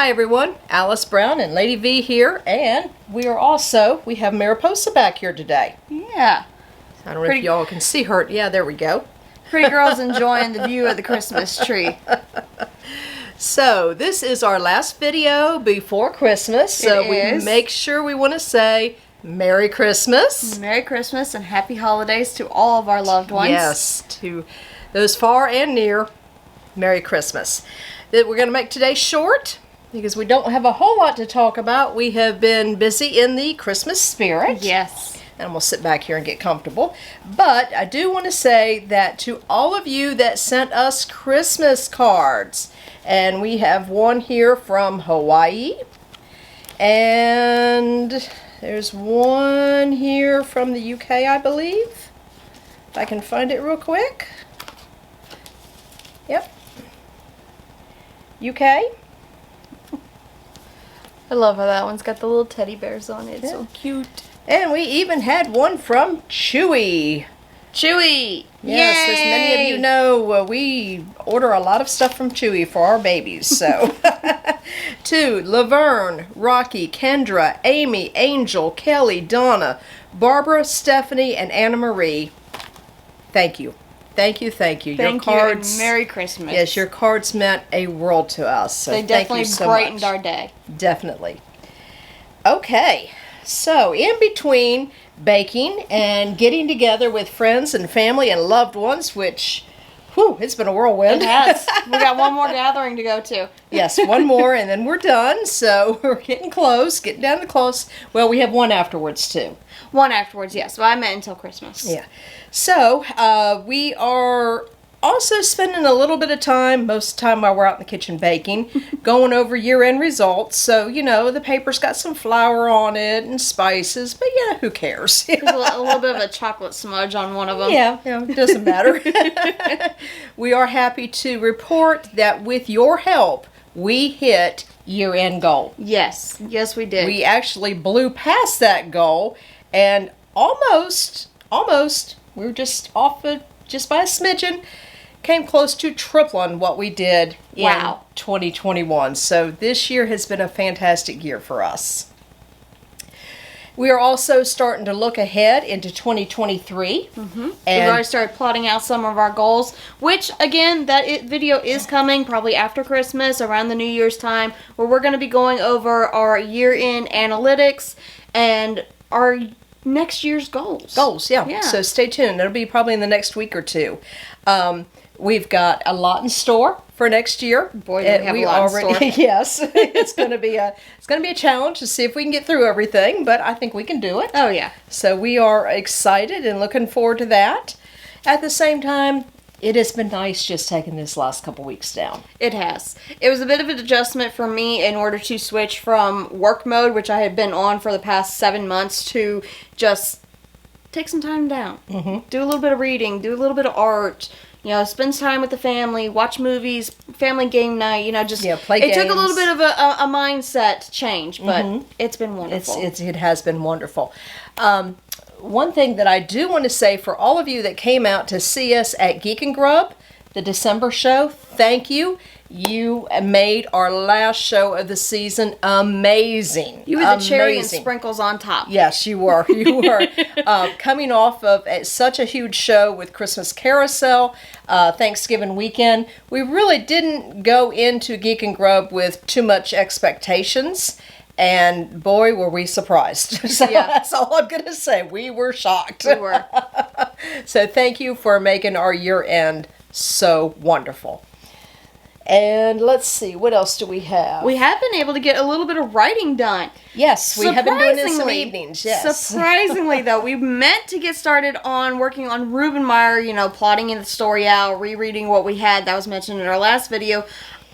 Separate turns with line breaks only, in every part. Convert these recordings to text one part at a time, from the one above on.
Hi everyone, Alice Brown and Lady V here, and we have Mariposa back here today.
Yeah.
I don't know if y'all can see her. Yeah, there we go.
Pretty girl's enjoying the view of the Christmas tree.
So, this is our last video before Christmas, so we make sure we want to say Merry Christmas.
Merry Christmas and Happy Holidays to all of our loved ones.
Yes, to those far and near, Merry Christmas. We're going to make today short because we don't have a whole lot to talk about. We have been busy in the Christmas spirit.
Yes.
And we'll sit back here and get comfortable. But I do want to say that to all of you that sent us Christmas cards, and we have one here from Hawaii, and there's one here from the UK, I believe. If I can find it real quick. Yep. UK.
I love how that one's got the little teddy bears on it. It's so cute.
And we even had one from Chewy.
Chewy!
Yes,
Yay!
as many of you know, we order a lot of stuff from Chewy for our babies. So, to Laverne, Rocky, Kendra, Amy, Angel, Kelly, Donna, Barbara, Stephanie, and Anna Marie. Thank you. Thank you, thank you.
Thank
your cards,
you, and Merry Christmas.
Yes, your cards meant a world to us. So
they definitely
thank you so
brightened
much.
our day.
Definitely. Okay, so in between baking and getting together with friends and family and loved ones, which, whew, it's been a whirlwind.
It has. We got one more gathering to go to.
Yes, one more and then we're done. So we're getting close, getting down to close. Well, we have one afterwards too.
One afterwards, yes. Well, I meant until Christmas.
Yeah. So we are also spending a little bit of time, most of the time while we're out in the kitchen baking, going over year-end results. So, you know, the paper's got some flour on it and spices, but yeah, who cares?
There's a little bit of a chocolate smudge on one of them.
Yeah, it doesn't matter. We are happy to report that with your help, we hit year-end goal.
Yes. Yes, we did.
We actually blew past that goal and almost, we were just off just by a smidgen, came close to tripling what we did in 2021. So this year has been a fantastic year for us. We are also starting to look ahead into 2023.
Mm-hmm. And we've already started plotting out some of our goals, which, again, video is coming probably after Christmas, around the New Year's time, where we're going to be going over our year-end analytics and our next year's goals.
Yeah. So stay tuned. It'll be probably in the next week or two. We've got a lot in store for next year.
Boy, do we have a lot in store.
Yes, it's going to be a challenge to see if we can get through everything, but I think we can do it.
Oh yeah.
So we are excited and looking forward to that. At the same time, it has been nice just taking this last couple weeks down.
It has. It was a bit of an adjustment for me in order to switch from work mode, which I had been on for the past 7 months, to just take some time down. Mm-hmm. Do a little bit of reading, do a little bit of art, spend time with the family, watch movies, family game night,
play games.
It took a little bit of a mindset change, but it's been wonderful.
It has been wonderful. One thing that I do want to say for all of you that came out to see us at Geek and Grub, the December show, thank you. You made our last show of the season amazing.
You were the cherry and sprinkles on top.
Yes, you were. You were. Coming off of such a huge show with Christmas Carousel, Thanksgiving weekend, we really didn't go into Geek and Grub with too much expectations. And boy, were we surprised. So that's all I'm going to say. We were shocked.
We were.
So thank you for making our year end so wonderful. And let's see, what else do we have?
We have been able to get a little bit of writing done.
Yes, we have been doing this some evenings, yes.
Surprisingly, though, we meant to get started on working on Rubinmire, plotting in the story out, rereading what we had. That was mentioned in our last video.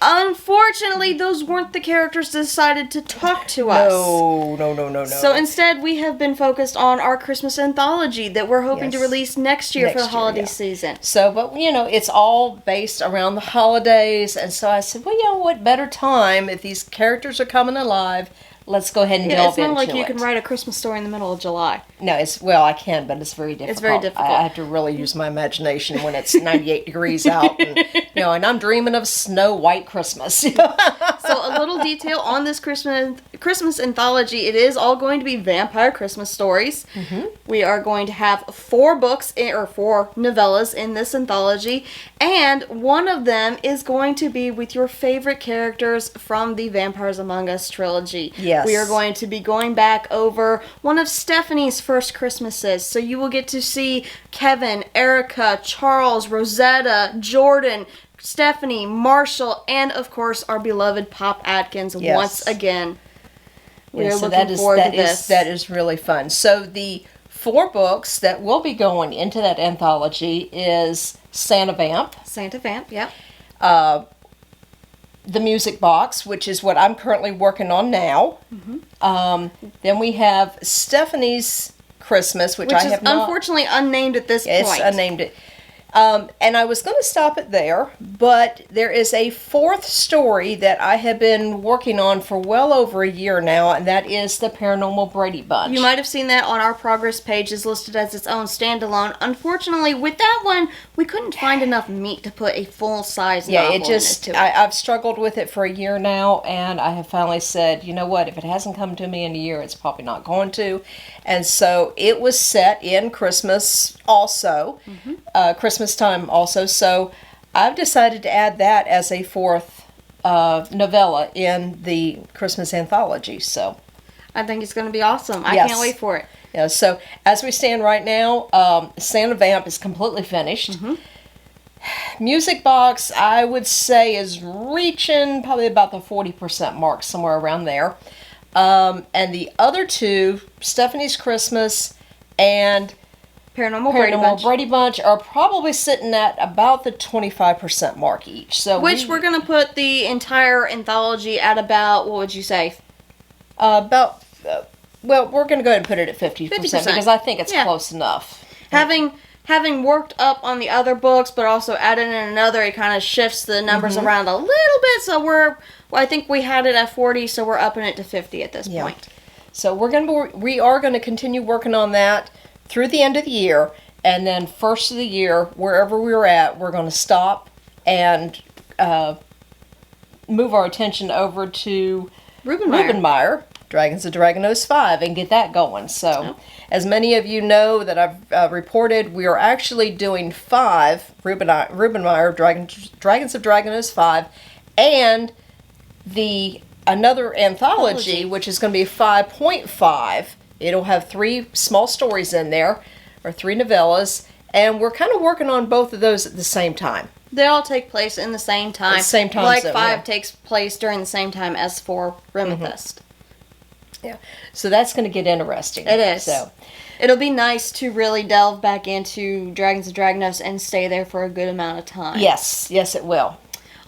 Unfortunately, those weren't the characters that decided to talk to us.
No.
So instead, we have been focused on our Christmas anthology that we're hoping to release next year for the holiday season.
So, but it's all based around the holidays, and so I said, well, what better time if these characters are coming alive? let's go ahead and
Yeah,
delve
it's not
into
like you
it.
can write a Christmas story in the middle of July.
No, I can, but it's very difficult.
It's very difficult.
I have to really use my imagination when it's 98 degrees out, and, and I'm dreaming of Snow White Christmas.
So a little detail on this Christmas anthology, it is all going to be Vampire Christmas stories. Mm-hmm. We are going to have 4 books, or 4 novellas in this anthology, and one of them is going to be with your favorite characters from the Vampires Among Us trilogy.
Yes.
We are going to be going back over one of Stephanie's first Christmases, so you will get to see Kevin, Erica, Charles, Rosetta, Jordan, Stephanie, Marshall, and of course our beloved Pop Atkins once again. We are looking forward to this.
That is really fun. So the 4 books that will be going into that anthology is Santa Vamp.
Santa Vamp, yep.
The Music Box, which is what I'm currently working on now. Mm-hmm. Then we have Stephanie's Christmas, which I have not...
unfortunately unnamed at this point.
It's unnamed it. And I was going to stop it there, but there is a 4th story that I have been working on for well over a year now, and that is the Paranormal Brady Bunch.
You might have seen that on our progress page, is listed as its own standalone. Unfortunately, with that one, we couldn't find enough meat to put a full-size novel into it.
I've struggled with it for a year now, and I have finally said, you know what, if it hasn't come to me in a year, it's probably not going to. And so it was set in Christmas also, Christmas time also, so I've decided to add that as a 4th novella in the Christmas anthology. So
I think it's going to be awesome. I can't wait for it.
Yeah, so as we stand right now, Santa Vamp is completely finished. Mm-hmm. Music Box, I would say, is reaching probably about the 40% mark, somewhere around there. And the other 2, Stephanie's Christmas and
Paranormal
Brady Bunch, are probably sitting at about the 25% mark each. So
we're going to put the entire anthology at about, what would you say?
We're going to go ahead and put it at 50% because I think it's close enough.
Having worked up on the other books, but also added in another, it kind of shifts the numbers around a little bit. So I think we had it at 40, so we're upping it to 50 at this point.
So we are going to continue working on that through the end of the year, and then first of the year, wherever we're at, we're going to stop and move our attention over to Rubinmire, Dragons of Dragonose 5, and get that going. So, as many of you know that I've reported, we are actually doing 5 Rubinmire Dragons of Dragonose 5, and another anthology, which is going to be 5.5. It'll have 3 small stories in there, or 3 novellas, and we're kind of working on both of those at the same time.
They all take place in the same time.
Same time
like
zone,
5 takes place during the same time as 4 Rimethist.
Yeah, so that's going to get interesting.
It is.
So
it'll be nice to really delve back into Dragons of Dragonose and stay there for a good amount of time.
Yes, it will.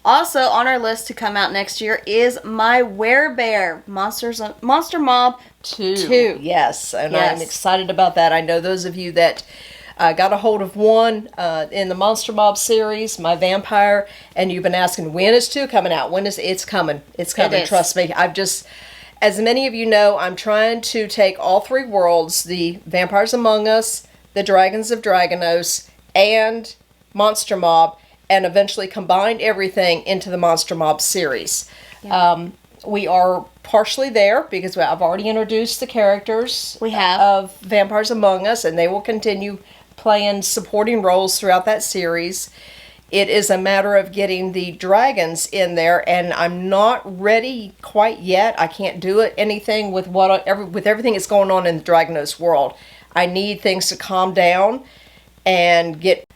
Also on our list to come out next year is My Werebear, Monster Mob 2.
Yes, and I'm excited about that. I know those of you that got a hold of 1 in the Monster Mob series, My Vampire, and you've been asking, when is 2 coming out? It's coming. It's coming. Trust me. As many of you know, I'm trying to take all 3 worlds, the Vampires Among Us, the Dragons of Dragonose, and Monster Mob, and eventually combine everything into the Monster Mob series. Yeah. We are partially there because I've already introduced the characters of Vampires Among Us, and they will continue playing supporting roles throughout that series. It is a matter of getting the dragons in there, and I'm not ready quite yet. I can't do anything with everything that's going on in the Dragonose world. I need things to calm down and get...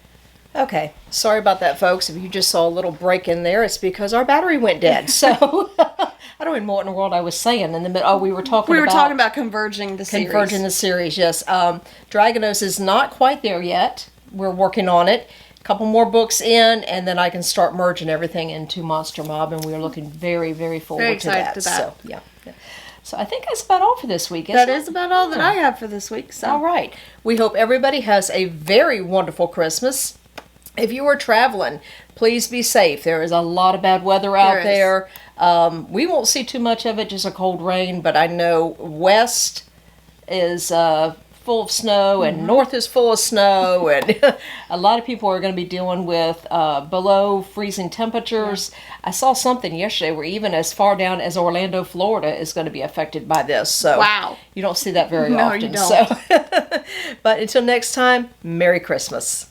Okay, sorry about that, folks. If you just saw a little break in there, it's because our battery went dead. So, I don't even know what in the world I was saying in the middle. Oh, we were talking
about converging the series.
Converging the series, yes. Dragonose is not quite there yet. We're working on it. A couple more books in, and then I can start merging everything into Monster Mob, and we're looking very, very forward to that. So, yeah. So I think that's about all for this week, isn't it?
That is about all that I have for this week. So.
All right. We hope everybody has a very wonderful Christmas. if you are traveling, please be safe. There is a lot of bad weather out there. We won't see too much of it, just a cold rain, but I know west is full of snow and north is full of snow, and a lot of people are going to be dealing with below freezing temperatures. I saw something yesterday where even as far down as Orlando, Florida is going to be affected by this. So you don't see that very often. You don't. So, but until next time, Merry Christmas.